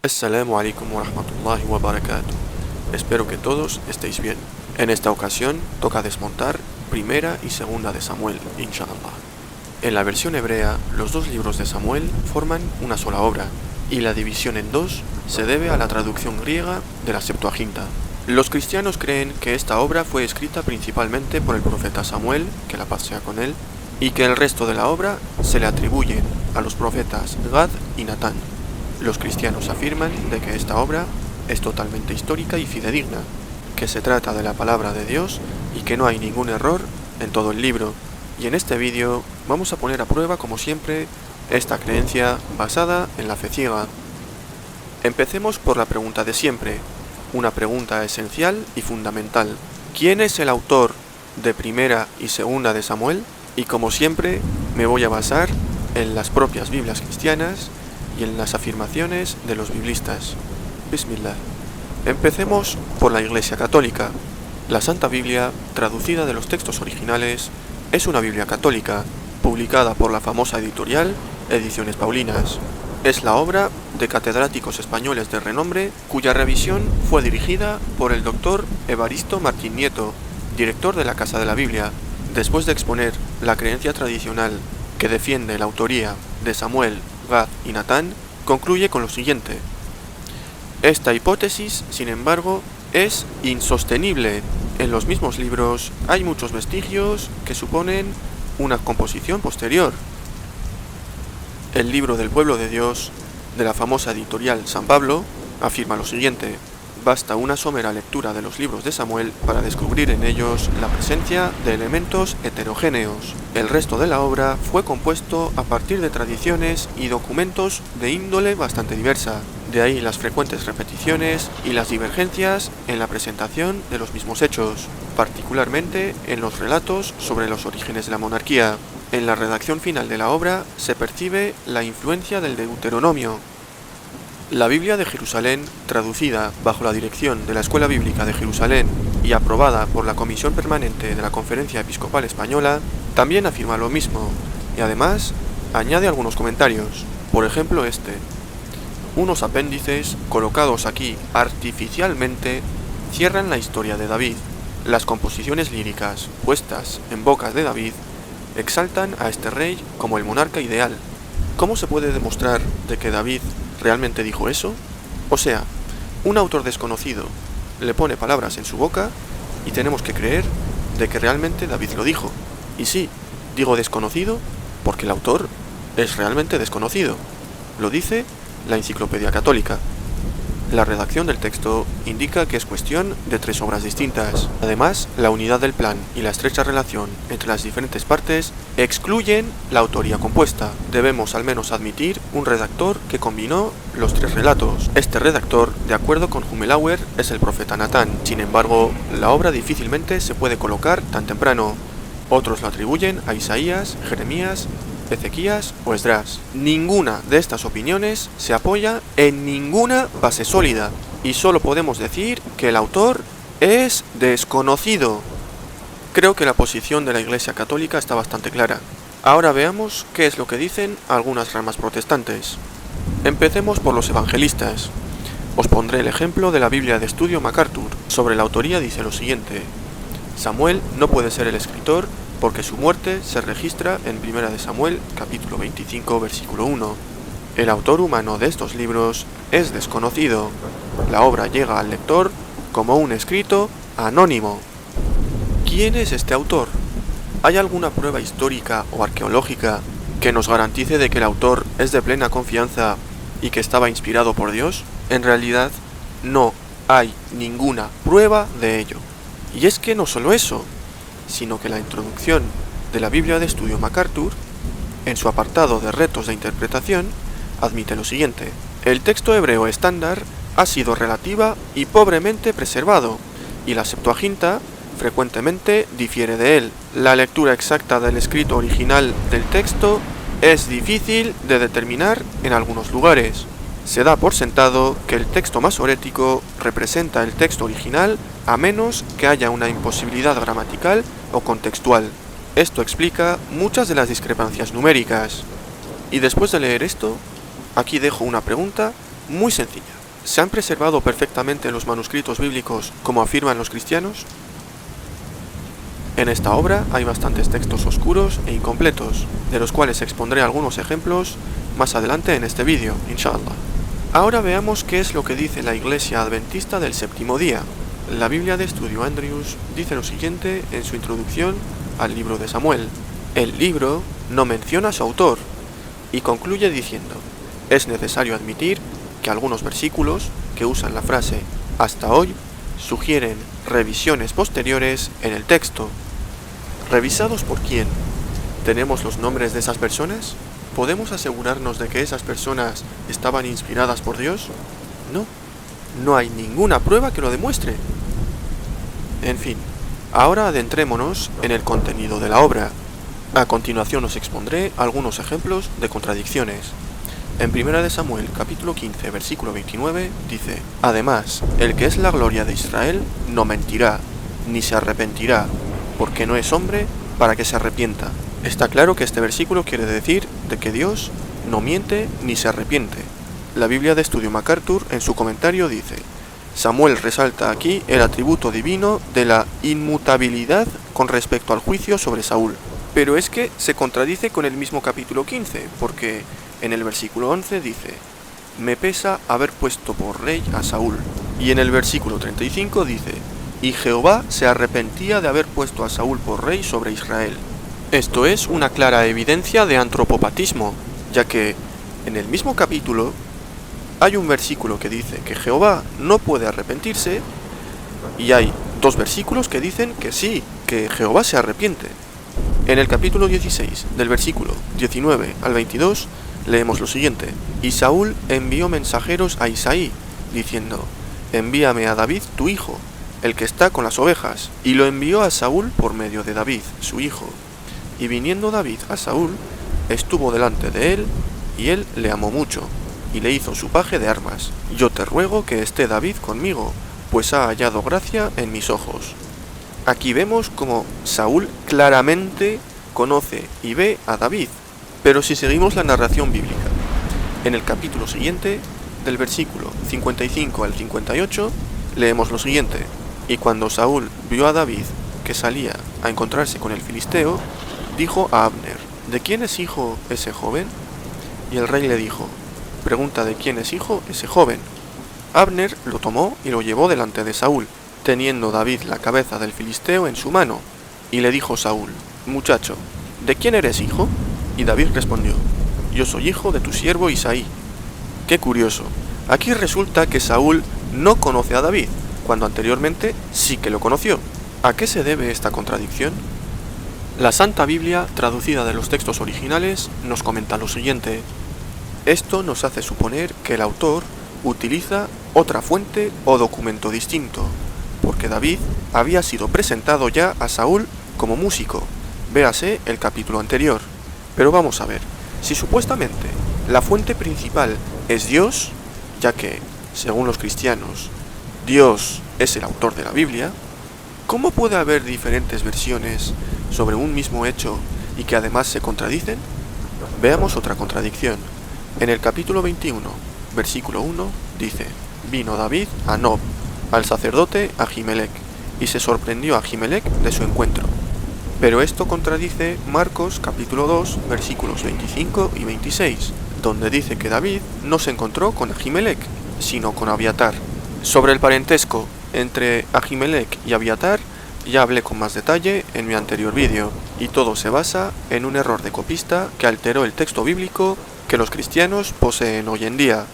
Assalamu alaikum wa rahmatullahi wa barakatuh. Espero que todos estéis bien. En esta ocasión toca desmontar Primera y Segunda de Samuel, inshallah. En la versión hebrea, los dos libros de Samuel forman una sola obra, y la división en dos se debe a la traducción griega de la Septuaginta. Los cristianos creen que esta obra fue escrita principalmente por el profeta Samuel, que la paz sea con él, y que el resto de la obra se le atribuyen a los profetas Gad y Natán. Los cristianos afirman de que esta obra es totalmente histórica y fidedigna, que se trata de la palabra de Dios y que no hay ningún error en todo el libro. Y en este vídeo vamos a poner a prueba, como siempre, esta creencia basada en la fe ciega. Empecemos por la pregunta de siempre, una pregunta esencial y fundamental. ¿Quién es el autor de Primera y Segunda de Samuel? Y como siempre, me voy a basar en las propias Biblias cristianas y en las afirmaciones de los biblistas. Bismillah. Empecemos por la Iglesia Católica. La Santa Biblia, traducida de los textos originales, es una Biblia católica, publicada por la famosa editorial Ediciones Paulinas. Es la obra de catedráticos españoles de renombre, cuya revisión fue dirigida por el doctor Evaristo Martín Nieto, director de la Casa de la Biblia. Después de exponer la creencia tradicional que defiende la autoría de Samuel, Gad y Natán, concluye con lo siguiente. Esta hipótesis, sin embargo, es insostenible. En los mismos libros hay muchos vestigios que suponen una composición posterior. El libro del pueblo de Dios, de la famosa editorial San Pablo, afirma lo siguiente. Basta una somera lectura de los libros de Samuel para descubrir en ellos la presencia de elementos heterogéneos. El resto de la obra fue compuesto a partir de tradiciones y documentos de índole bastante diversa. De ahí las frecuentes repeticiones y las divergencias en la presentación de los mismos hechos, particularmente en los relatos sobre los orígenes de la monarquía. En la redacción final de la obra se percibe la influencia del Deuteronomio. La Biblia de Jerusalén, traducida bajo la dirección de la Escuela Bíblica de Jerusalén y aprobada por la Comisión Permanente de la Conferencia Episcopal Española, también afirma lo mismo, y además añade algunos comentarios. Por ejemplo unos apéndices colocados aquí artificialmente cierran la historia de David. Las composiciones líricas puestas en bocas de David exaltan a este rey como el monarca ideal. ¿Cómo se puede demostrar de que David realmente dijo eso? O sea, un autor desconocido le pone palabras en su boca y tenemos que creer de que realmente David lo dijo. Y sí, digo desconocido porque el autor es realmente desconocido. Lo dice la Enciclopedia Católica. La redacción del texto indica que es cuestión de tres obras distintas. Además, la unidad del plan y la estrecha relación entre las diferentes partes excluyen la autoría compuesta. Debemos al menos admitir un redactor que combinó los tres relatos. Este redactor, de acuerdo con Humelauer, es el profeta Natán. Sin embargo, la obra difícilmente se puede colocar tan temprano. Otros lo atribuyen a Isaías, Jeremías, Ezequías o Esdras. Ninguna de estas opiniones se apoya en ninguna base sólida y solo podemos decir que el autor es desconocido. Creo que la posición de la Iglesia Católica está bastante clara. Ahora veamos qué es lo que dicen algunas ramas protestantes. Empecemos por los evangelistas. Os pondré el ejemplo de la Biblia de Estudio MacArthur. Sobre la autoría dice lo siguiente. Samuel no puede ser el escritor porque su muerte se registra en 1 de Samuel, capítulo 25, versículo 1. El autor humano de estos libros es desconocido. La obra llega al lector como un escrito anónimo. ¿Quién es este autor? ¿Hay alguna prueba histórica o arqueológica que nos garantice de que el autor es de plena confianza y que estaba inspirado por Dios? En realidad, no hay ninguna prueba de ello. Y es que no solo eso, sino que la introducción de la Biblia de Estudio MacArthur, en su apartado de retos de interpretación, admite lo siguiente. El texto hebreo estándar ha sido relativa y pobremente preservado, y la Septuaginta frecuentemente difiere de él. La lectura exacta del escrito original del texto es difícil de determinar en algunos lugares. Se da por sentado que el texto masorético representa el texto original a menos que haya una imposibilidad gramatical o contextual. Esto explica muchas de las discrepancias numéricas. Y después de leer esto, aquí dejo una pregunta Muy sencilla. ¿Se han preservado perfectamente los manuscritos bíblicos como afirman los cristianos? En esta obra hay bastantes textos oscuros e incompletos, de los cuales expondré algunos ejemplos más adelante en este vídeo, inshallah. Ahora veamos qué es lo que dice la Iglesia Adventista del Séptimo Día. La Biblia de Estudio Andrews dice lo siguiente en su introducción al libro de Samuel. El libro no menciona a su autor y concluye diciendo: es necesario admitir que algunos versículos que usan la frase hasta hoy sugieren revisiones posteriores en el texto. ¿Revisados por quién? ¿Tenemos los nombres de esas personas? ¿Podemos asegurarnos de que esas personas estaban inspiradas por Dios? No, no hay ninguna prueba que lo demuestre. En fin, ahora adentrémonos en el contenido de la obra. A continuación os expondré algunos ejemplos de contradicciones. En 1 Samuel capítulo 15 versículo 29 dice: además, el que es la gloria de Israel no mentirá, ni se arrepentirá, porque no es hombre para que se arrepienta. Está claro que este versículo quiere decir de que Dios no miente ni se arrepiente. La Biblia de Estudio MacArthur en su comentario dice: Samuel resalta aquí el atributo divino de la inmutabilidad con respecto al juicio sobre Saúl. Pero es que se contradice con el mismo capítulo 15, porque en el versículo 11 dice: me pesa haber puesto por rey a Saúl. Y en el versículo 35 dice: y Jehová se arrepentía de haber puesto a Saúl por rey sobre Israel. Esto es una clara evidencia de antropopatismo, ya que en el mismo capítulo hay un versículo que dice que Jehová no puede arrepentirse, y hay dos versículos que dicen que sí, que Jehová se arrepiente. En el capítulo 16, del versículo 19 al 22, leemos lo siguiente: y Saúl envió mensajeros a Isaí, diciendo: envíame a David tu hijo, el que está con las ovejas, y lo envió a Saúl por medio de David, su hijo. Y viniendo David a Saúl, estuvo delante de él, y él le amó mucho, y le hizo su paje de armas. Yo te ruego que esté David conmigo, pues ha hallado gracia en mis ojos. Aquí vemos como Saúl claramente conoce y ve a David. Pero si seguimos la narración bíblica, en el capítulo siguiente, del versículo 55 al 58, leemos lo siguiente: y cuando Saúl vio a David que salía a encontrarse con el filisteo, dijo a Abner: ¿de quién es hijo ese joven? Y el rey le dijo: pregunta de quién es hijo ese joven. Abner lo tomó y lo llevó delante de Saúl, teniendo David la cabeza del filisteo en su mano. Y le dijo Saúl: muchacho, ¿de quién eres hijo? Y David respondió: yo soy hijo de tu siervo Isaí. Qué curioso, aquí resulta que Saúl no conoce a David, cuando anteriormente sí que lo conoció. ¿A qué se debe esta contradicción? La Santa Biblia, traducida de los textos originales, nos comenta lo siguiente: esto nos hace suponer que el autor utiliza otra fuente o documento distinto, porque David había sido presentado ya a Saúl como músico, véase el capítulo anterior. Pero vamos a ver, si supuestamente la fuente principal es Dios, ya que, según los cristianos, Dios es el autor de la Biblia, ¿cómo puede haber diferentes versiones sobre un mismo hecho y que además se contradicen? Veamos otra contradicción. En el capítulo 21, versículo 1, dice: vino David a Nob, al sacerdote Ahimelech, y se sorprendió a Ahimelech de su encuentro. Pero esto contradice Marcos capítulo 2, versículos 25 y 26, donde dice que David no se encontró con Ahimelech, sino con Abiatar. Sobre el parentesco entre Ahimelech y Abiatar ya hablé con más detalle en mi anterior vídeo, y todo se basa en un error de copista que alteró el texto bíblico que los cristianos poseen hoy en día.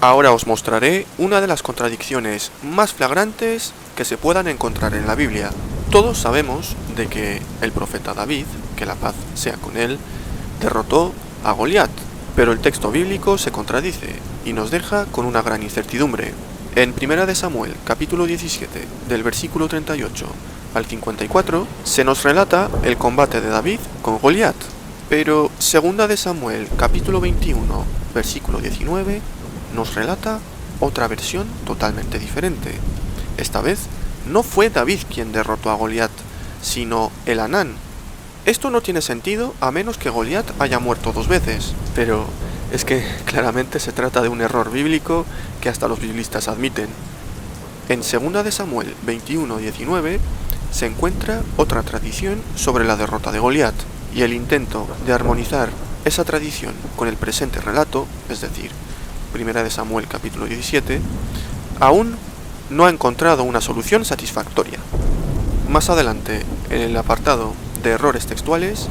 Ahora os mostraré una de las contradicciones más flagrantes que se puedan encontrar en la Biblia. Todos sabemos de que el profeta David, que la paz sea con él, derrotó a Goliat, pero el texto bíblico se contradice y nos deja con una gran incertidumbre. En 1 Samuel, capítulo 17, del versículo 38 al 54, se nos relata el combate de David con Goliat, pero 2 Samuel, capítulo 21, versículo 19, nos relata otra versión totalmente diferente. Esta vez no fue David quien derrotó a Goliat, sino Elhanán. Esto no tiene sentido a menos que Goliat haya muerto 2 veces, pero es que claramente se trata de un error bíblico que hasta los biblistas admiten. En 2 de Samuel 21:19 se encuentra otra tradición sobre la derrota de Goliat, y el intento de armonizar esa tradición con el presente relato, es decir, 1 de Samuel capítulo 17, aún no ha encontrado una solución satisfactoria. Más adelante, en el apartado de errores textuales,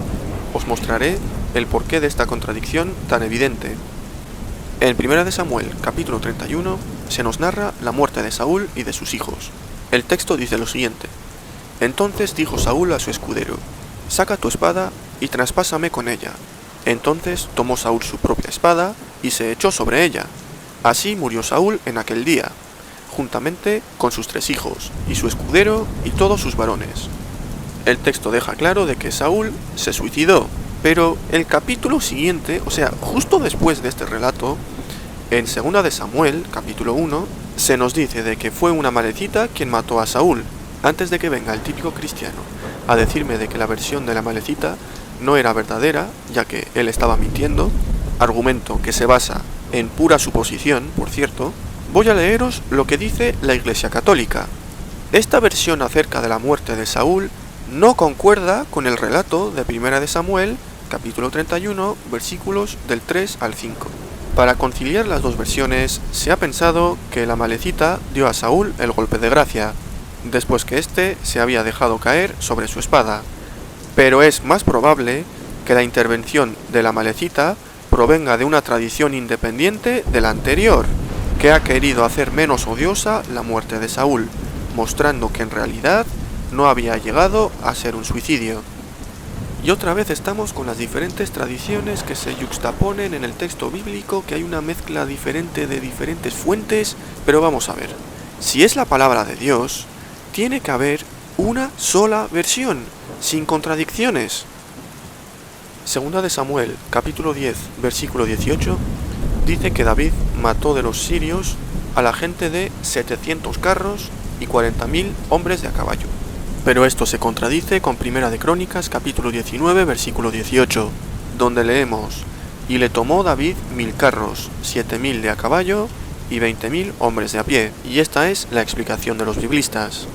os mostraré el porqué de esta contradicción tan evidente. En 1 de Samuel capítulo 31 se nos narra la muerte de Saúl y de sus hijos. El texto dice lo siguiente: Entonces dijo Saúl a su escudero: Saca tu espada y traspásame con ella. Entonces tomó Saúl su propia espada y se echó sobre ella. Así murió Saúl en aquel día, juntamente con sus 3 hijos, y su escudero y todos sus varones. El texto deja claro de que Saúl se suicidó, pero el capítulo siguiente, o sea, justo después de este relato, en 2 de Samuel, capítulo 1, se nos dice de que fue una Amalecita quien mató a Saúl, antes de que venga el típico cristiano a decirme de que la versión de la Amalecita no era verdadera, ya que él estaba mintiendo, argumento que se basa en pura suposición, por cierto. Voy a leeros lo que dice la Iglesia Católica. Esta versión acerca de la muerte de Saúl no concuerda con el relato de 1 de Samuel, capítulo 31, versículos del 3 al 5. Para conciliar las dos versiones, se ha pensado que la Amalecita dio a Saúl el golpe de gracia, después que éste se había dejado caer sobre su espada. Pero es más probable que la intervención de la Amalecita provenga de una tradición independiente de la anterior, que ha querido hacer menos odiosa la muerte de Saúl, mostrando que en realidad no había llegado a ser un suicidio. Y otra vez estamos con las diferentes tradiciones que se yuxtaponen en el texto bíblico, que hay una mezcla diferente de diferentes fuentes, pero vamos a ver. Si es la palabra de Dios, tiene que haber una sola versión, sin contradicciones. 2 de Samuel, capítulo 10, versículo 18, dice que David mató de los sirios a la gente de 700 carros y 40.000 hombres de a caballo. Pero esto se contradice con 1 de Crónicas, capítulo 19, versículo 18, donde leemos: Y le tomó David 1000 carros, 7.000 de a caballo y 20.000 hombres de a pie. Y esta es la explicación de los biblistas.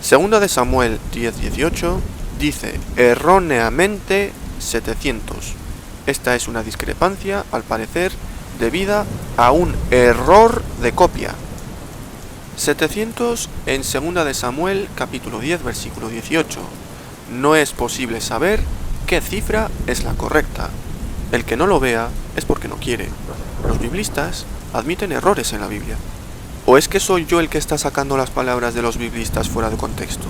2 de Samuel 10:18 dice erróneamente 700. Esta es una discrepancia, al parecer, debida a un error de copia. 700 en 2 de Samuel, capítulo 10, versículo 18. No es posible saber qué cifra es la correcta. El que no lo vea es porque no quiere. Los biblistas admiten errores en la Biblia. ¿O es que soy yo el que está sacando las palabras de los biblistas fuera de contexto?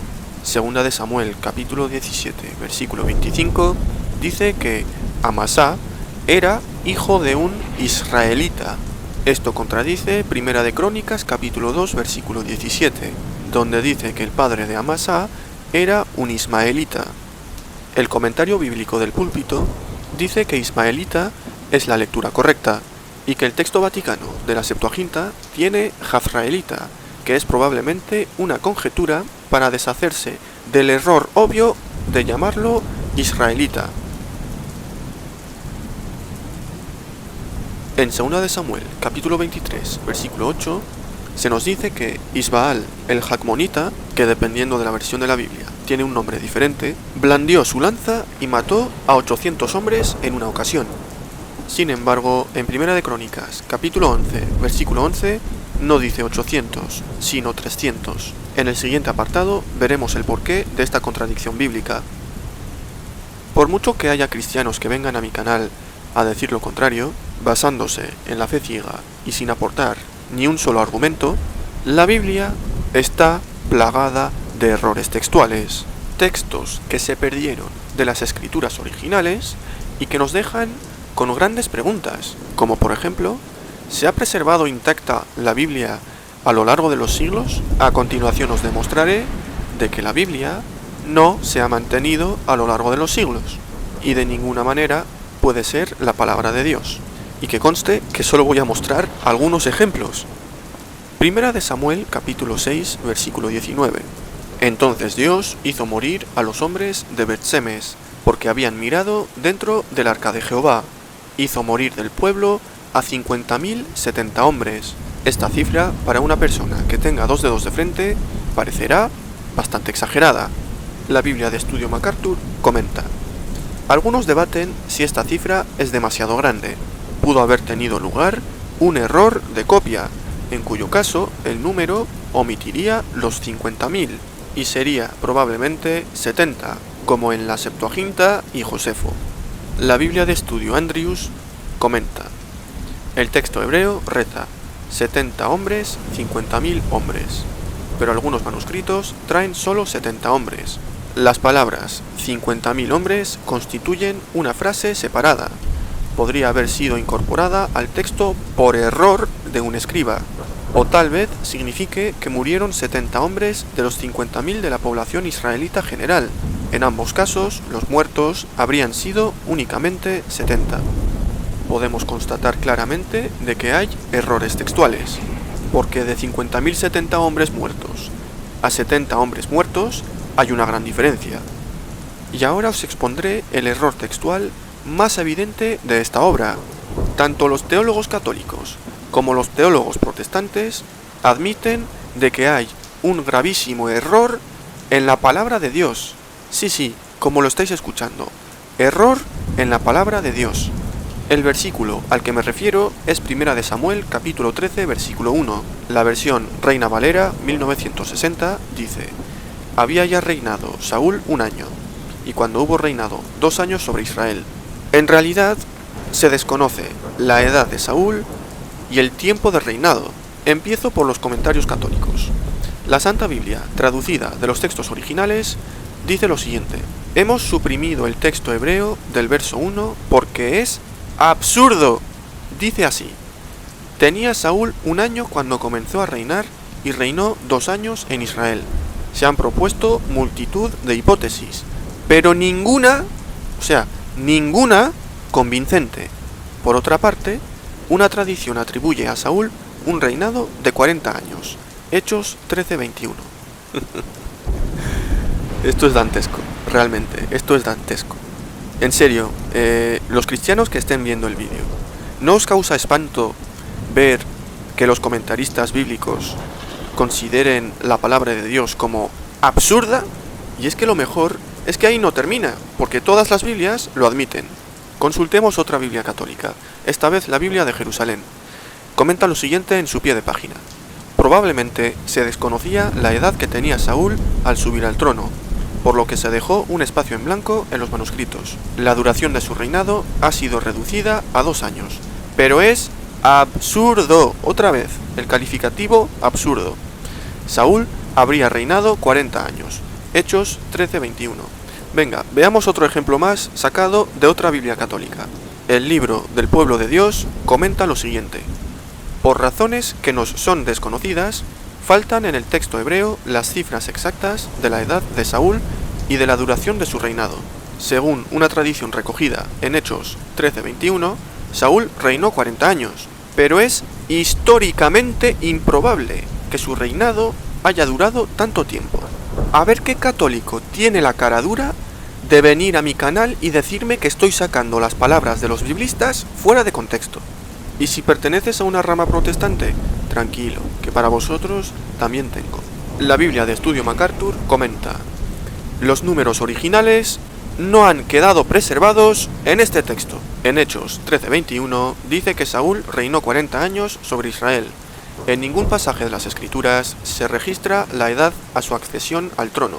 2 de Samuel, capítulo 17, versículo 25, dice que Amasá era hijo de un israelita. Esto contradice 1 de Crónicas, capítulo 2, versículo 17, donde dice que el padre de Amasá era un ismaelita. El comentario bíblico del púlpito dice que ismaelita es la lectura correcta, y que el texto vaticano de la Septuaginta tiene jafraelita, que es probablemente una conjetura para deshacerse del error obvio de llamarlo israelita. En 2 de Samuel, capítulo 23, versículo 8, se nos dice que Isbaal, el Jacmonita, que dependiendo de la versión de la Biblia tiene un nombre diferente, blandió su lanza y mató a 800 hombres en una ocasión. Sin embargo, en 1 de Crónicas, capítulo 11, versículo 11, no dice 800, sino 300. En el siguiente apartado veremos el porqué de esta contradicción bíblica. Por mucho que haya cristianos que vengan a mi canal a decir lo contrario, basándose en la fe ciega y sin aportar ni un solo argumento, la Biblia está plagada de errores textuales, textos que se perdieron de las escrituras originales y que nos dejan con grandes preguntas, como por ejemplo, ¿se ha preservado intacta la Biblia a lo largo de los siglos? A continuación os demostraré de que la Biblia no se ha mantenido a lo largo de los siglos y de ninguna manera puede ser la palabra de Dios. Y que conste que solo voy a mostrar algunos ejemplos. 1 de Samuel, capítulo 6, versículo 19. Entonces Dios hizo morir a los hombres de Bet-Semes, porque habían mirado dentro del arca de Jehová. hizo morir del pueblo a 50.070 hombres. Esta cifra, para una persona que tenga 2 dedos de frente, parecerá bastante exagerada. La Biblia de Estudio MacArthur comenta: algunos debaten si esta cifra es demasiado grande. Pudo haber tenido lugar un error de copia, en cuyo caso el número omitiría los 50.000 y sería probablemente 70, como en la Septuaginta y Josefo. La Biblia de Estudio Andrews comenta: el texto hebreo reza 70 hombres, 50.000 hombres, pero algunos manuscritos traen solo 70 hombres. Las palabras 50.000 hombres constituyen una frase separada. Podría haber sido incorporada al texto por error de un escriba, o tal vez signifique que murieron 70 hombres de los 50.000 de la población israelita general. En ambos casos, los muertos habrían sido únicamente 70. Podemos constatar claramente de que hay errores textuales, porque de 50.070 hombres muertos a 70 hombres muertos hay una gran diferencia. Y ahora os expondré el error textual más evidente de esta obra. Tanto los teólogos católicos como los teólogos protestantes admiten de que hay un gravísimo error en la palabra de Dios. Sí, como lo estáis escuchando, error en la palabra de Dios. El versículo al que me refiero es 1 de Samuel, capítulo 13, versículo 1. La versión Reina Valera 1960 dice: había ya reinado Saúl 1 año, y cuando hubo reinado 2 años sobre Israel. En realidad, se desconoce la edad de Saúl y el tiempo de reinado. Empiezo por los comentarios católicos. La Santa Biblia, traducida de los textos originales, dice lo siguiente: hemos suprimido el texto hebreo del verso 1 porque es absurdo. Dice así: tenía Saúl 1 año cuando comenzó a reinar y reinó 2 años en Israel. Se han propuesto multitud de hipótesis, pero ninguna convincente. Por otra parte, una tradición atribuye a Saúl un reinado de 40 años. Hechos 13:21. Esto es dantesco, realmente, esto es dantesco. En serio, los cristianos que estén viendo el vídeo, ¿no os causa espanto ver que los comentaristas bíblicos consideren la palabra de Dios como absurda? Y es que lo mejor es que ahí no termina, porque todas las Biblias lo admiten. Consultemos otra Biblia católica, esta vez la Biblia de Jerusalén. Comenta lo siguiente en su pie de página: probablemente se desconocía la edad que tenía Saúl al subir al trono, por lo que se dejó un espacio en blanco en los manuscritos. La duración de su reinado ha sido reducida a 2 años, pero es absurdo, otra vez, el calificativo absurdo. Saúl habría reinado 40 años. Hechos 13:21. Venga, veamos otro ejemplo más sacado de otra Biblia católica. El libro del pueblo de Dios comenta lo siguiente: por razones que nos son desconocidas, faltan en el texto hebreo las cifras exactas de la edad de Saúl y de la duración de su reinado. Según una tradición recogida en Hechos 13:21, Saúl reinó 40 años, pero es históricamente improbable que su reinado haya durado tanto tiempo. A ver qué católico tiene la cara dura de venir a mi canal y decirme que estoy sacando las palabras de los biblistas fuera de contexto. Y si perteneces a una rama protestante, tranquilo, que para vosotros también tengo. La Biblia de Estudio MacArthur comenta: los números originales no han quedado preservados en este texto. En Hechos 13:21 dice que Saúl reinó 40 años sobre Israel. En ningún pasaje de las Escrituras se registra la edad a su accesión al trono.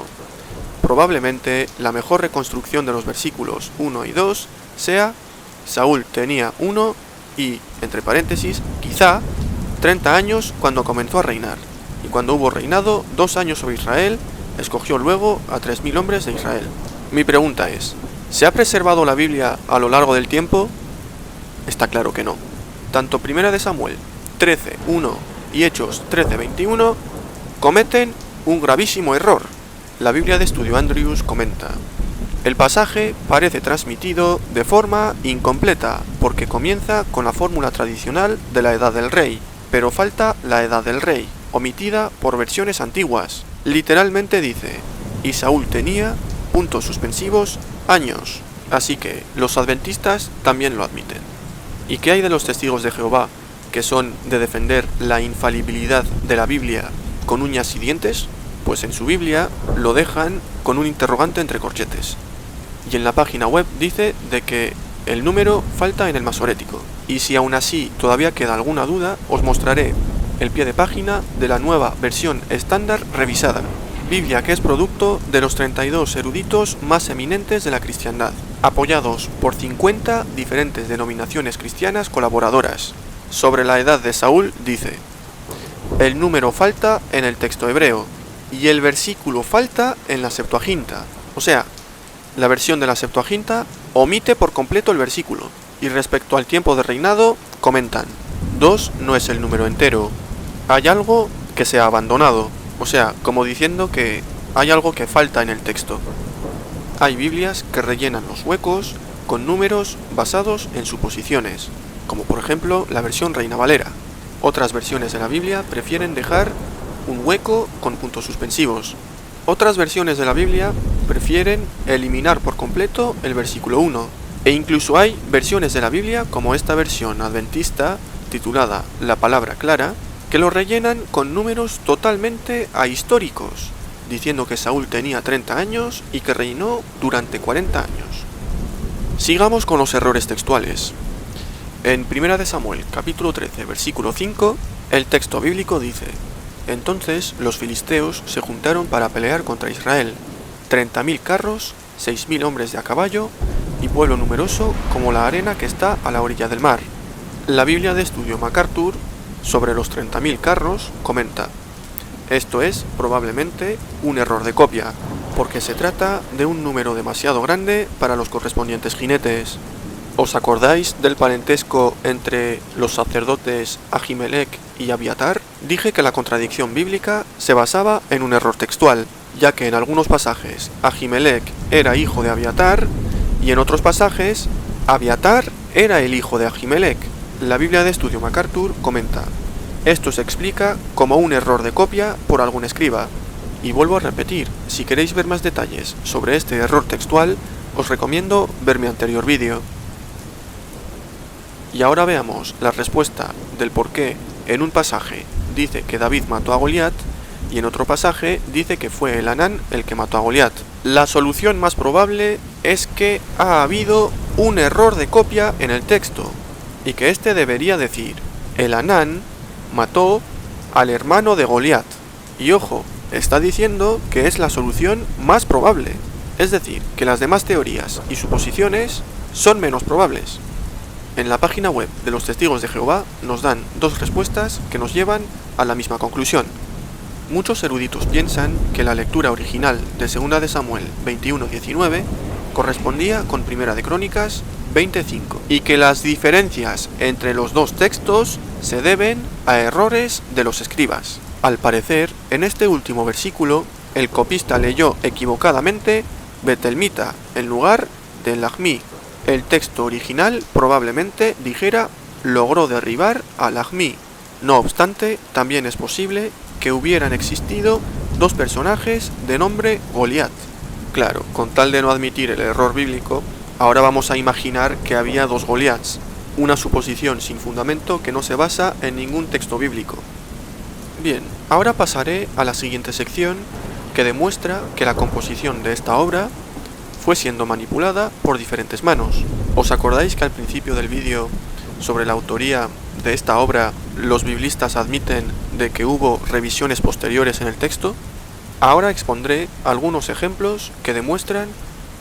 Probablemente la mejor reconstrucción de los versículos 1 y 2 sea: Saúl tenía 1 y, entre paréntesis, quizá 30 años cuando comenzó a reinar, y cuando hubo reinado 2 años sobre Israel, escogió luego a 3.000 hombres de Israel. Mi pregunta es: ¿se ha preservado la Biblia a lo largo del tiempo? Está claro que no. Tanto 1 de Samuel 13:1 y Hechos 13:21 cometen un gravísimo error. La Biblia de Estudio Andrews comenta: el pasaje parece transmitido de forma incompleta porque comienza con la fórmula tradicional de la edad del rey, pero falta la edad del rey, omitida por versiones antiguas. Literalmente dice: y Saúl tenía, puntos suspensivos, años. Así que los adventistas también lo admiten. ¿Y qué hay de los testigos de Jehová, que son de defender la infalibilidad de la Biblia con uñas y dientes? Pues en su Biblia lo dejan con un interrogante entre corchetes. Y en la página web dice de que el número falta en el masorético. Y si aún así todavía queda alguna duda, os mostraré el pie de página de la nueva versión estándar revisada. Biblia que es producto de los 32 eruditos más eminentes de la cristiandad, apoyados por 50 diferentes denominaciones cristianas colaboradoras. Sobre la edad de Saúl dice: el número falta en el texto hebreo y el versículo falta en la Septuaginta. O sea, la versión de la Septuaginta omite por completo el versículo. Y respecto al tiempo de reinado, comentan: 2 no es el número entero. Hay algo que se ha abandonado. O sea, como diciendo que hay algo que falta en el texto. Hay Biblias que rellenan los huecos con números basados en suposiciones, como por ejemplo la versión Reina Valera. Otras versiones de la Biblia prefieren dejar un hueco con puntos suspensivos. Otras versiones de la Biblia prefieren eliminar por completo el versículo 1. E incluso hay versiones de la Biblia, como esta versión adventista titulada La Palabra Clara, que lo rellenan con números totalmente ahistóricos, diciendo que Saúl tenía 30 años y que reinó durante 40 años. Sigamos con los errores textuales. En 1 de Samuel, capítulo 13, versículo 5, el texto bíblico dice: entonces los filisteos se juntaron para pelear contra Israel, 30.000 carros, 6.000 hombres de a caballo y pueblo numeroso como la arena que está a la orilla del mar. La Biblia de Estudio MacArthur sobre los 30.000 carros comenta: esto es probablemente un error de copia, porque se trata de un número demasiado grande para los correspondientes jinetes. ¿Os acordáis del parentesco entre los sacerdotes Ahimelech y Abiatar? Dije que la contradicción bíblica se basaba en un error textual, ya que en algunos pasajes Ahimelech era hijo de Abiatar y en otros pasajes Abiatar era el hijo de Ahimelech. La Biblia de Estudio MacArthur comenta: esto se explica como un error de copia por algún escriba. Y vuelvo a repetir, si queréis ver más detalles sobre este error textual, os recomiendo ver mi anterior vídeo. Y ahora veamos la respuesta del por qué en un pasaje dice que David mató a Goliat y en otro pasaje dice que fue el Anán el que mató a Goliat. La solución más probable es que ha habido un error de copia en el texto y que este debería decir: el Anán mató al hermano de Goliat. Y ojo, está diciendo que es la solución más probable, es decir, que las demás teorías y suposiciones son menos probables. En la página web de los Testigos de Jehová nos dan dos respuestas que nos llevan a la misma conclusión. Muchos eruditos piensan que la lectura original de 2 de Samuel 21:19 correspondía con 1 de Crónicas 20:5 y que las diferencias entre los dos textos se deben a errores de los escribas. Al parecer, en este último versículo, el copista leyó equivocadamente Betelmita en lugar de Lahmi. El texto original probablemente dijera logró derribar a Lahmi. No obstante, también es posible que hubieran existido dos personajes de nombre Goliat. Claro, con tal de no admitir el error bíblico, ahora vamos a imaginar que había dos Goliats, una suposición sin fundamento que no se basa en ningún texto bíblico. Bien, ahora pasaré a la siguiente sección que demuestra que la composición de esta obra fue siendo manipulada por diferentes manos. ¿Os acordáis que al principio del vídeo sobre la autoría de esta obra los biblistas admiten de que hubo revisiones posteriores en el texto? Ahora expondré algunos ejemplos que demuestran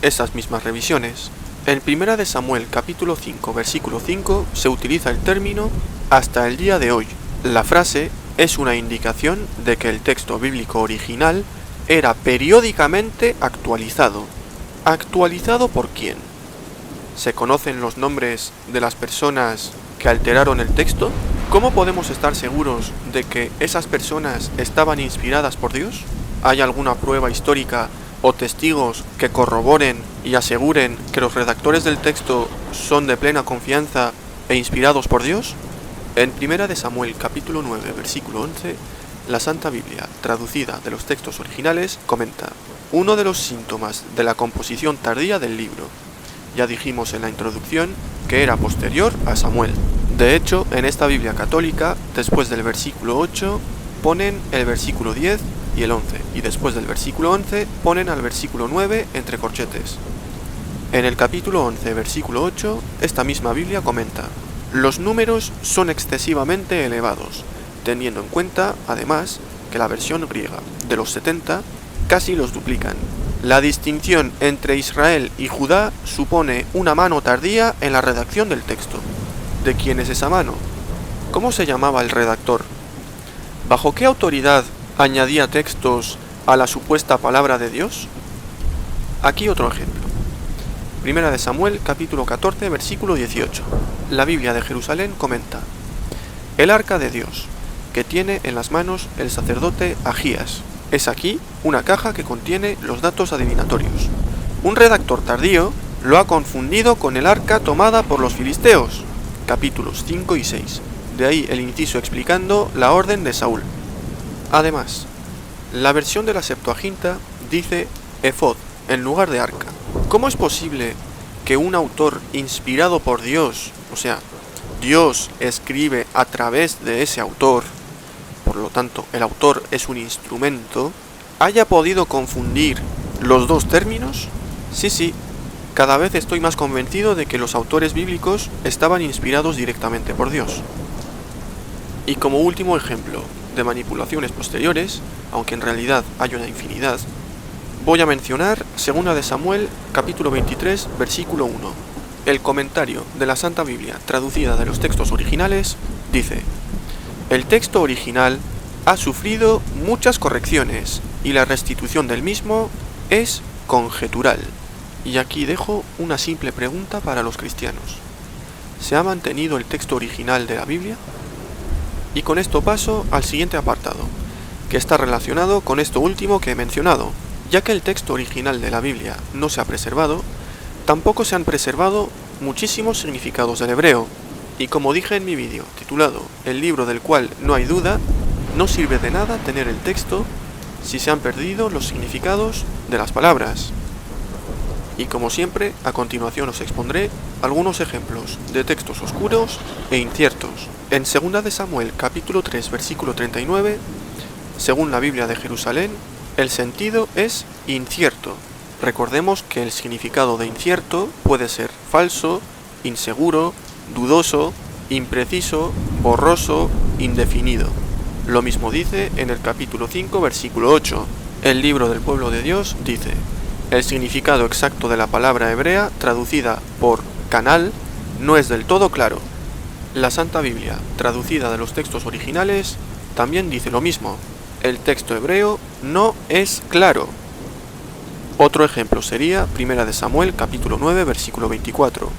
esas mismas revisiones. En 1 de Samuel capítulo 5 versículo 5 se utiliza el término hasta el día de hoy. La frase es una indicación de que el texto bíblico original era periódicamente actualizado. ¿Actualizado por quién? ¿Se conocen los nombres de las personas que alteraron el texto? ¿Cómo podemos estar seguros de que esas personas estaban inspiradas por Dios? ¿Hay alguna prueba histórica o testigos que corroboren y aseguren que los redactores del texto son de plena confianza e inspirados por Dios? En 1 de Samuel capítulo 9 versículo 11, la Santa Biblia, traducida de los textos originales, comenta: uno de los síntomas de la composición tardía del libro Ya dijimos en la introducción que era posterior a Samuel. De hecho, en esta Biblia católica, después del versículo 8, ponen el versículo 10 y el 11, y después del versículo 11 ponen al versículo 9 entre corchetes. En el capítulo 11, versículo 8, esta misma Biblia comenta: los números son excesivamente elevados, teniendo en cuenta, además, que la versión griega de los 70 casi los duplican. La distinción entre Israel y Judá supone una mano tardía en la redacción del texto. ¿De quién es esa mano? ¿Cómo se llamaba el redactor? ¿Bajo qué autoridad añadía textos a la supuesta palabra de Dios? Aquí otro ejemplo. Primera de Samuel, capítulo 14, versículo 18. La Biblia de Jerusalén comenta: el arca de Dios, que tiene en las manos el sacerdote Agías. Es aquí una caja que contiene los datos adivinatorios. Un redactor tardío lo ha confundido con el arca tomada por los filisteos. Capítulos 5 y 6. De ahí el inciso explicando la orden de Saúl. Además, la versión de la Septuaginta dice efod en lugar de arca. ¿Cómo es posible que un autor inspirado por Dios, o sea, Dios escribe a través de ese autor, por lo tanto el autor es un instrumento, haya podido confundir los dos términos? Sí, cada vez estoy más convencido de que los autores bíblicos estaban inspirados directamente por Dios. Y como último ejemplo de manipulaciones posteriores, aunque en realidad hay una infinidad, voy a mencionar 2 de Samuel, capítulo 23, versículo 1. El comentario de la Santa Biblia traducida de los textos originales dice: el texto original ha sufrido muchas correcciones y la restitución del mismo es conjetural. Y aquí dejo una simple pregunta para los cristianos: ¿se ha mantenido el texto original de la Biblia? Y con esto paso al siguiente apartado, que está relacionado con esto último que he mencionado. Ya que el texto original de la Biblia no se ha preservado, tampoco se han preservado muchísimos significados del hebreo. Y como dije en mi vídeo titulado El libro del cual no hay duda, no sirve de nada tener el texto si se han perdido los significados de las palabras. Y como siempre, a continuación os expondré algunos ejemplos de textos oscuros e inciertos. En 2 de Samuel capítulo 3 versículo 39, según la Biblia de Jerusalén, el sentido es incierto. Recordemos que el significado de incierto puede ser falso, inseguro, dudoso, impreciso, borroso, indefinido. Lo mismo dice en el capítulo 5, versículo 8. El libro del pueblo de Dios dice: el significado exacto de la palabra hebrea traducida por canal no es del todo claro. La Santa Biblia, traducida de los textos originales, también dice lo mismo. El texto hebreo no es claro. Otro ejemplo sería 1 de Samuel capítulo 9 versículo 24,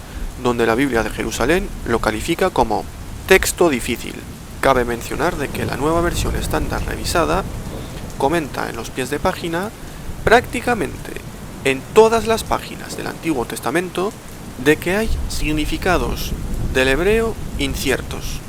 donde la Biblia de Jerusalén lo califica como texto difícil. Cabe mencionar de que la nueva versión estándar revisada comenta en los pies de página prácticamente en todas las páginas del Antiguo Testamento de que hay significados del hebreo inciertos.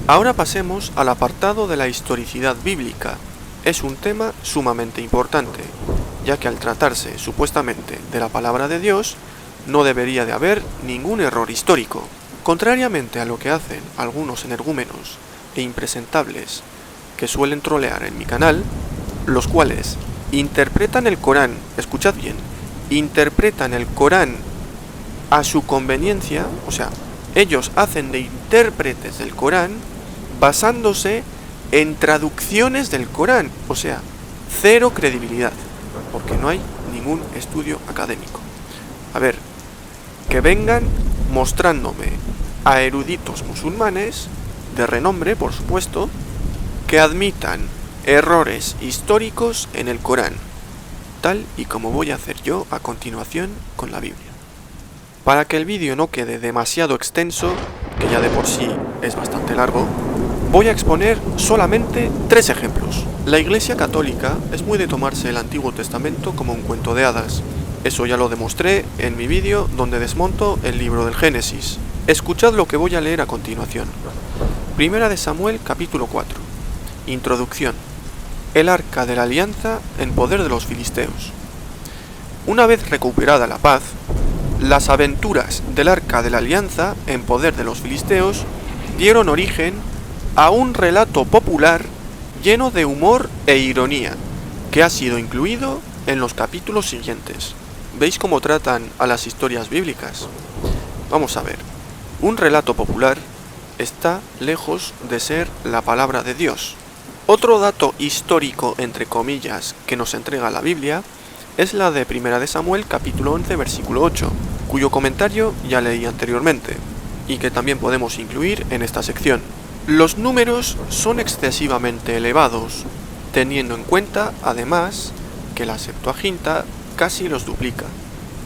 Ahora pasemos al apartado de la historicidad bíblica. Es un tema sumamente importante, ya que al tratarse supuestamente de la palabra de Dios, no debería de haber ningún error histórico. Contrariamente a lo que hacen algunos energúmenos e impresentables que suelen trolear en mi canal, los cuales interpretan el Corán, escuchad bien, interpretan el Corán a su conveniencia, o sea, ellos hacen de intérpretes del Corán basándose en traducciones del Corán, o sea, cero credibilidad, porque no hay ningún estudio académico. A ver, que vengan mostrándome a eruditos musulmanes, de renombre por supuesto, que admitan errores históricos en el Corán, tal y como voy a hacer yo a continuación con la Biblia. Para que el vídeo no quede demasiado extenso, que ya de por sí es bastante largo, Voy a exponer solamente 3 ejemplos. La Iglesia Católica es muy de tomarse el Antiguo Testamento como un cuento de hadas. Eso ya lo demostré en mi vídeo donde desmonto el libro del Génesis. Escuchad lo que voy a leer a continuación. Primera de Samuel, capítulo 4. Introducción. El arca de la alianza en poder de los filisteos. Una vez recuperada la paz, las aventuras del arca de la alianza en poder de los filisteos dieron origen a un relato popular lleno de humor e ironía, que ha sido incluido en los capítulos siguientes. ¿Veis cómo tratan a las historias bíblicas? Vamos a ver. Un relato popular está lejos de ser la palabra de Dios. Otro dato histórico, entre comillas, que nos entrega la Biblia es la de Primera de Samuel, capítulo 11, versículo 8, cuyo comentario ya leí anteriormente, y que también podemos incluir en esta sección. Los números son excesivamente elevados, teniendo en cuenta, además, que la Septuaginta casi los duplica.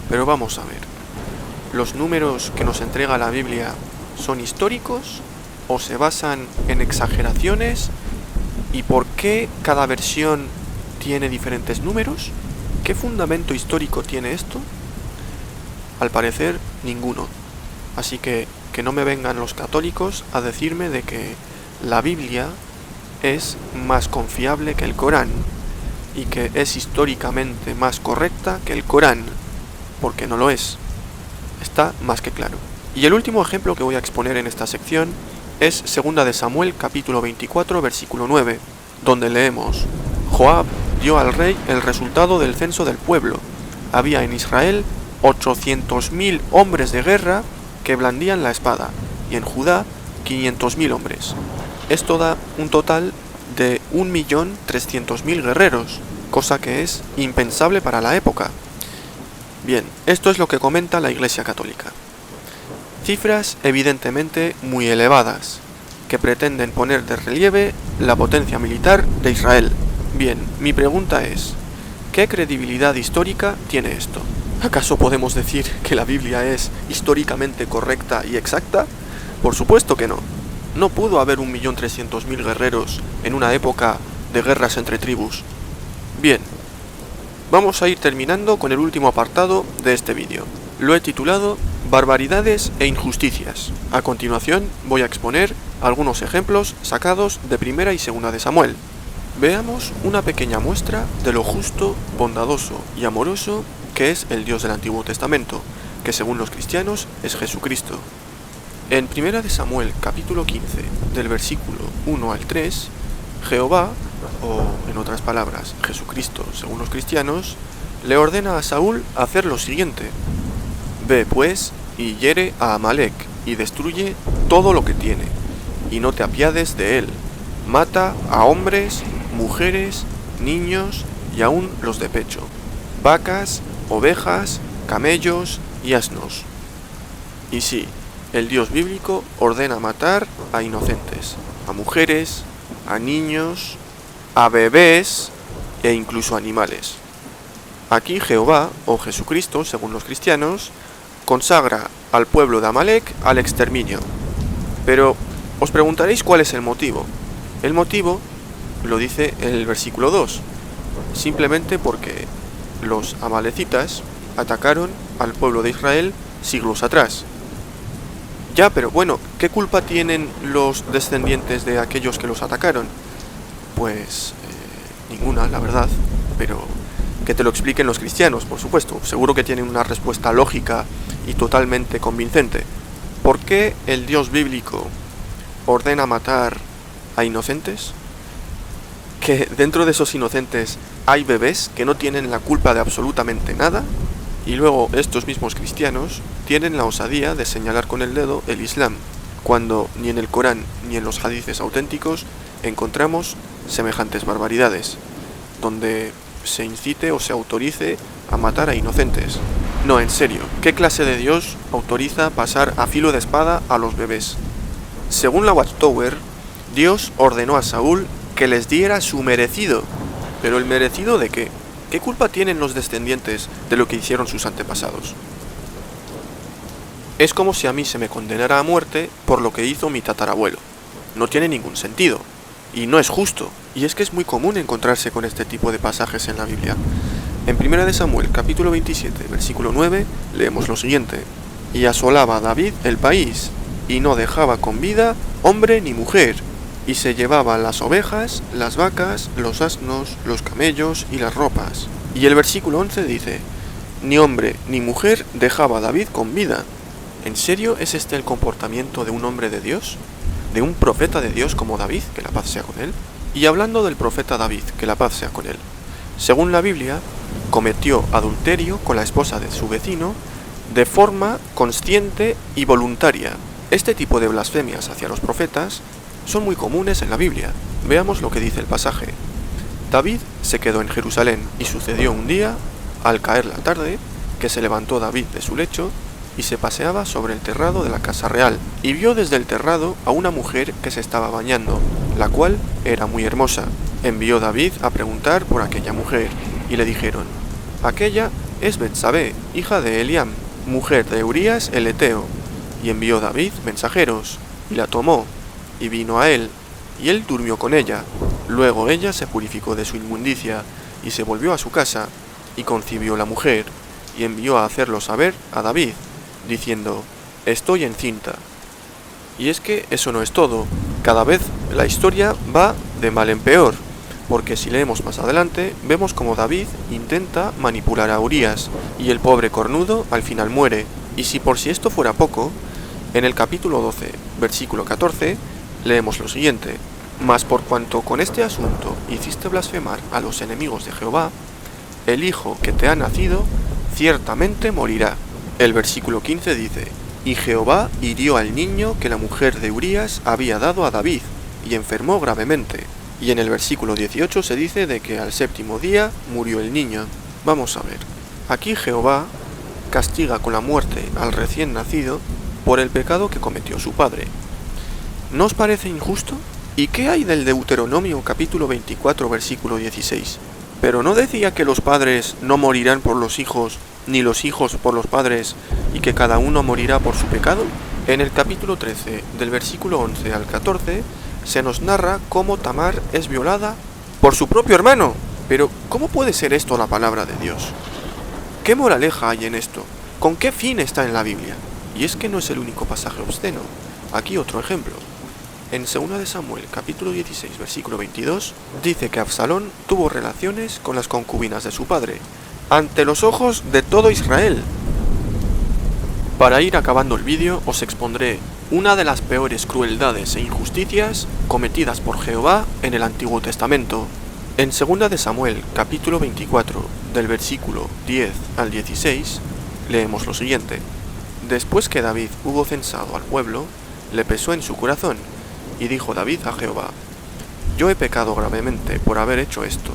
Pero vamos a ver, ¿los números que nos entrega la Biblia son históricos o se basan en exageraciones? ¿Y por qué cada versión tiene diferentes números? ¿Qué fundamento histórico tiene esto? Al parecer, ninguno. Así que no me vengan los católicos a decirme de que la Biblia es más confiable que el Corán y que es históricamente más correcta que el Corán, porque no lo es. Está más que claro. Y el último ejemplo que voy a exponer en esta sección es Segunda de Samuel, capítulo 24, versículo 9, donde leemos: Joab dio al rey el resultado del censo del pueblo. Había en Israel 800.000 hombres de guerra que blandían la espada, y en Judá 500.000 hombres. Esto da un total de 1.300.000 guerreros, cosa que es impensable para la época. Bien, esto es lo que comenta la Iglesia Católica. Cifras evidentemente muy elevadas, que pretenden poner de relieve la potencia militar de Israel. Bien, mi pregunta es, ¿qué credibilidad histórica tiene esto? ¿Acaso podemos decir que la Biblia es históricamente correcta y exacta? Por supuesto que no. No pudo haber 1.300.000 guerreros en una época de guerras entre tribus. Bien, vamos a ir terminando con el último apartado de este vídeo. Lo he titulado Barbaridades e injusticias. A continuación voy a exponer algunos ejemplos sacados de Primera y Segunda de Samuel. Veamos una pequeña muestra de lo justo, bondadoso y amoroso que es el Dios del Antiguo Testamento, que según los cristianos es Jesucristo. En Primera de Samuel, capítulo 15, del versículo 1 al 3, Jehová, o en otras palabras, Jesucristo según los cristianos, le ordena a Saúl hacer lo siguiente: Ve pues y hiere a Amalec y destruye todo lo que tiene, y no te apiades de él. Mata a hombres, mujeres, niños y aún los de pecho, vacas, ovejas, camellos y asnos. Y sí, el Dios bíblico ordena matar a inocentes, a mujeres, a niños, a bebés e incluso animales. Aquí Jehová, o Jesucristo, según los cristianos, consagra al pueblo de Amalec al exterminio. Pero os preguntaréis cuál es el motivo. El motivo lo dice el versículo 2, simplemente porque los amalecitas atacaron al pueblo de Israel siglos atrás. Ya, pero bueno, ¿qué culpa tienen los descendientes de aquellos que los atacaron? Pues ninguna, la verdad, pero que te lo expliquen los cristianos, por supuesto. Seguro que tienen una respuesta lógica y totalmente convincente. ¿Por qué el Dios bíblico ordena matar a inocentes? Que dentro de esos inocentes hay bebés que no tienen la culpa de absolutamente nada, y luego estos mismos cristianos tienen la osadía de señalar con el dedo el Islam, cuando ni en el Corán ni en los hadices auténticos encontramos semejantes barbaridades, donde se incite o se autorice a matar a inocentes. No, en serio, ¿qué clase de Dios autoriza pasar a filo de espada a los bebés? Según la Watchtower, Dios ordenó a Saúl que les diera su merecido. ¿Pero el merecido de qué? ¿Qué culpa tienen los descendientes de lo que hicieron sus antepasados? Es como si a mí se me condenara a muerte por lo que hizo mi tatarabuelo. no tiene ningún sentido. Y no es justo. Y es que es muy común encontrarse con este tipo de pasajes en la Biblia. En 1 de Samuel, capítulo 27, versículo 9, leemos lo siguiente. Y asolaba David el país, y no dejaba con vida hombre ni mujer, y se llevaba las ovejas, las vacas, los asnos, los camellos y las ropas. Y el versículo 11 dice, ni hombre ni mujer dejaba David con vida. ¿En serio es este el comportamiento de un hombre de Dios? ¿De un profeta de Dios como David, que la paz sea con él? Y hablando del profeta David, que la paz sea con él, según la Biblia, cometió adulterio con la esposa de su vecino de forma consciente y voluntaria. Este tipo de blasfemias hacia los profetas son muy comunes en la Biblia. Veamos lo que dice el pasaje. David se quedó en Jerusalén y sucedió un día, al caer la tarde, que se levantó David de su lecho y se paseaba sobre el terrado de la casa real, y vio desde el terrado a una mujer que se estaba bañando, la cual era muy hermosa. Envió David a preguntar por aquella mujer, y le dijeron, aquella es Betsabé, hija de Eliam, mujer de Urías el Eteo. Y envió David mensajeros, y la tomó, y vino a él, y él durmió con ella. Luego ella se purificó de su inmundicia, y se volvió a su casa, y concibió la mujer, y envió a hacerlo saber a David, diciendo, estoy encinta. Y es que eso no es todo, cada vez la historia va de mal en peor, porque si leemos más adelante, vemos como David intenta manipular a Urías, y el pobre cornudo al final muere. Y si por si esto fuera poco, en el capítulo 12, versículo 14, leemos lo siguiente, mas por cuanto con este asunto hiciste blasfemar a los enemigos de Jehová, el hijo que te ha nacido ciertamente morirá. El versículo 15 dice, y Jehová hirió al niño que la mujer de Urías había dado a David, y enfermó gravemente. Y en el versículo 18 se dice de que al séptimo día murió el niño. Vamos a ver, aquí Jehová castiga con la muerte al recién nacido por el pecado que cometió su padre. ¿No os parece injusto? ¿Y qué hay del Deuteronomio capítulo 24 versículo 16? ¿Pero no decía que los padres no morirán por los hijos, ni los hijos por los padres, y que cada uno morirá por su pecado? En el capítulo 13, del versículo 11 al 14, se nos narra cómo Tamar es violada por su propio hermano. Pero, ¿cómo puede ser esto la palabra de Dios? ¿Qué moraleja hay en esto? ¿Con qué fin está en la Biblia? Y es que no es el único pasaje obsceno. Aquí otro ejemplo. En 2 de Samuel, capítulo 16, versículo 22, dice que Absalón tuvo relaciones con las concubinas de su padre, ante los ojos de todo Israel. Para ir acabando el vídeo, os expondré una de las peores crueldades e injusticias cometidas por Jehová en el Antiguo Testamento. En 2 de Samuel, capítulo 24, del versículo 10 al 16, leemos lo siguiente. Después que David hubo censado al pueblo, le pesó en su corazón, y dijo David a Jehová, yo he pecado gravemente por haber hecho esto,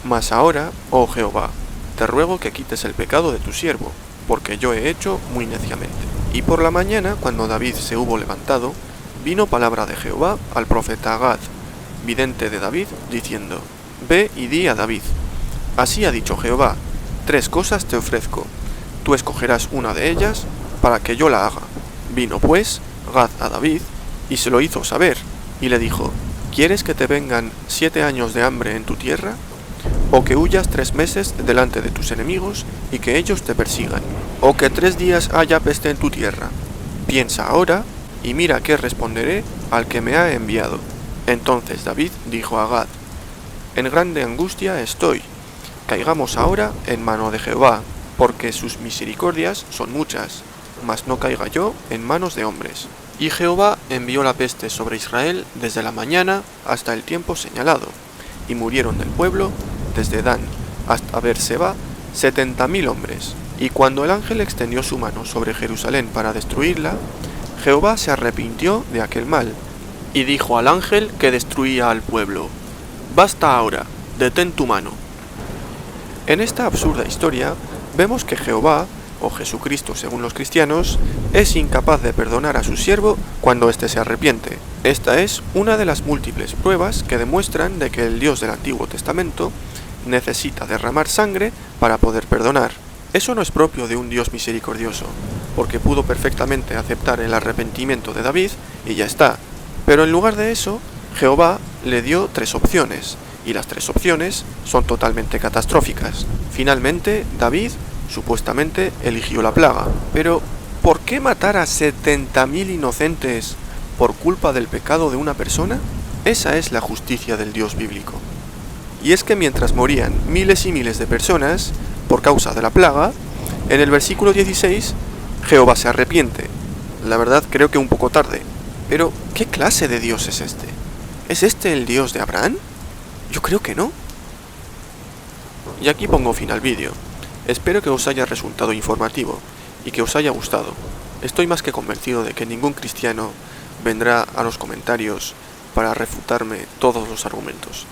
mas ahora, oh Jehová, te ruego que quites el pecado de tu siervo, porque yo he hecho muy neciamente. Y por la mañana, cuando David se hubo levantado, vino palabra de Jehová al profeta Gad, vidente de David, diciendo, ve y di a David, así ha dicho Jehová, 3 cosas te ofrezco, tú escogerás una de ellas para que yo la haga. Vino pues Gad a David, y se lo hizo saber, y le dijo, ¿quieres que te vengan 7 años de hambre en tu tierra? ¿O que huyas 3 meses delante de tus enemigos y que ellos te persigan? ¿O que 3 días haya peste en tu tierra? Piensa ahora, y mira qué responderé al que me ha enviado. Entonces David dijo a Gad, en grande angustia estoy, caigamos ahora en mano de Jehová, porque sus misericordias son muchas, mas no caiga yo en manos de hombres. Y Jehová envió la peste sobre Israel desde la mañana hasta el tiempo señalado, y murieron del pueblo, desde Dan hasta Beerseba, 70.000 hombres. Y cuando el ángel extendió su mano sobre Jerusalén para destruirla, Jehová se arrepintió de aquel mal, y dijo al ángel que destruía al pueblo, basta ahora, detén tu mano. En esta absurda historia, vemos que Jehová, o Jesucristo según los cristianos, es incapaz de perdonar a su siervo cuando éste se arrepiente. Esta es una de las múltiples pruebas que demuestran de que el Dios del Antiguo Testamento necesita derramar sangre para poder perdonar. Eso no es propio de un Dios misericordioso, porque pudo perfectamente aceptar el arrepentimiento de David y ya está. Pero en lugar de eso, Jehová le dio 3 opciones, y las 3 opciones son totalmente catastróficas. Finalmente, David supuestamente eligió la plaga. Pero, ¿por qué matar a 70.000 inocentes por culpa del pecado de una persona? Esa es la justicia del Dios bíblico. Y es que mientras morían miles y miles de personas por causa de la plaga, en el versículo 16, Jehová se arrepiente. La verdad creo que un poco tarde. Pero, ¿qué clase de Dios es este? ¿Es este el Dios de Abraham? Yo creo que no. Y aquí pongo fin al vídeo. Espero que os haya resultado informativo y que os haya gustado. Estoy más que convencido de que ningún cristiano vendrá a los comentarios para refutarme todos los argumentos,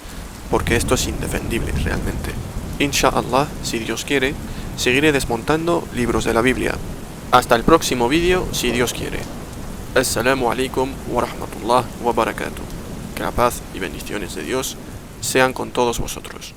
porque esto es indefendible realmente. Inshallah, si Dios quiere, seguiré desmontando libros de la Biblia. Hasta el próximo vídeo, si Dios quiere. Assalamu alaikum wa rahmatullah wa barakatuh. Que la paz y bendiciones de Dios sean con todos vosotros.